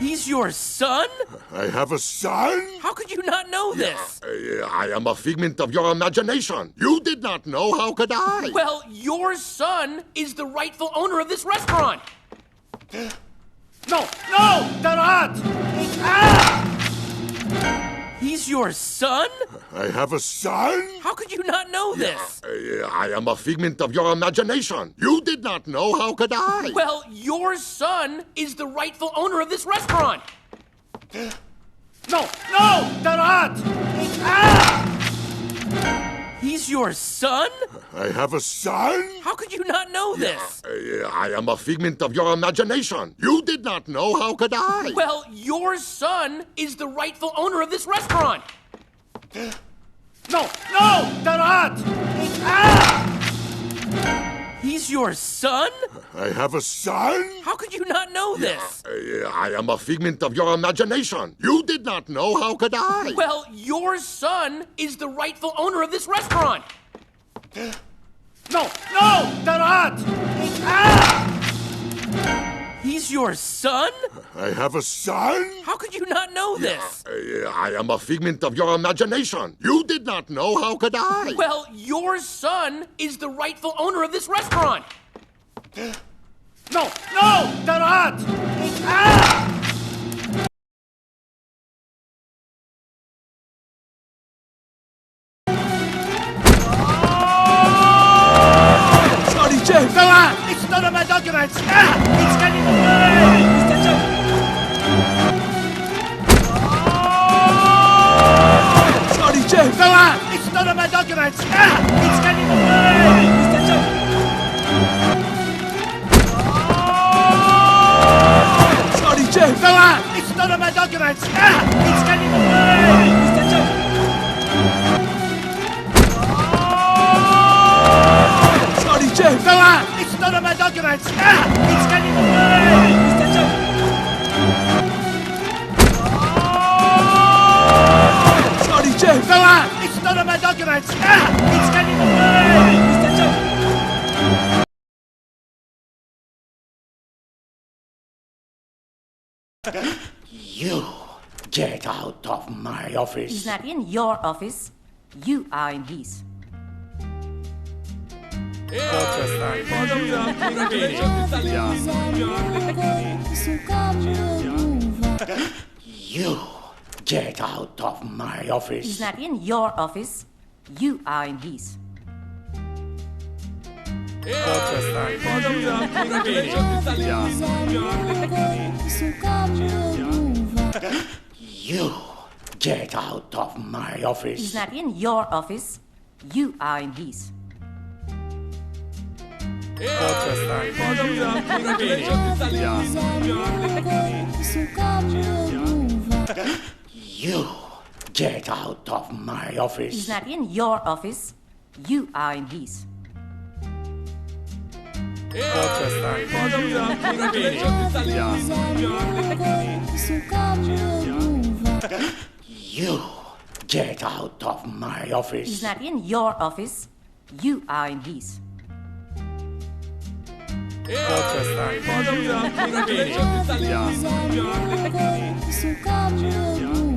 He's your son? I have a son? How could you not know this? I am a figment of your imagination. You did not know, how could I? Well, your son is the rightful owner of this restaurant. No! Tarzan! Ah! He's your son? I have a son? How could you not know this? I am a figment of your imagination. You did not know, how could I? Well, your son is the rightful owner of this restaurant. No! Tarzan! Ah! He's your son? I have a son? How could you not know this? I am a figment of your imagination. You did not know, how could I? Well, your son is the rightful owner of this restaurant. No! Tarzan! Ah! He's your son? I have a son? How could you not know this? I am a figment of your imagination. You did not know, how could I? Well, your son is the rightful owner of this restaurant. No! Tarzan! Ah! He's your son? I have a son? How could you not know this? I am a figment of your imagination. You did not know, how could I? Well, your son is the rightful owner of this restaurant. No! Tarzan! Ah! Sorry, Jeff. Tarzan! It's none of my documents! Ah! It's getting away! Sorry, Jeff. Tarzan! It's none of my documents! Ah! It's getting away! Sorry, Jeff. Tarzan! It's none of my documents! Ah! It's getting away! Sorry, Jeff. Tarzan! It's none of my documents! Ah! It's getting away! Sorry, Jeff. Tarzan! It's none of my documents! Ah! It's getting away! You get out of my office. He's not in your office. You are in his. You get out of my office. He's not in your office. You are in his. You get out of my office. He's not in your office. You are in his. You get out of my office. He's not in your office. You are in his. You get out of my office. He's not in your office. You are in his. You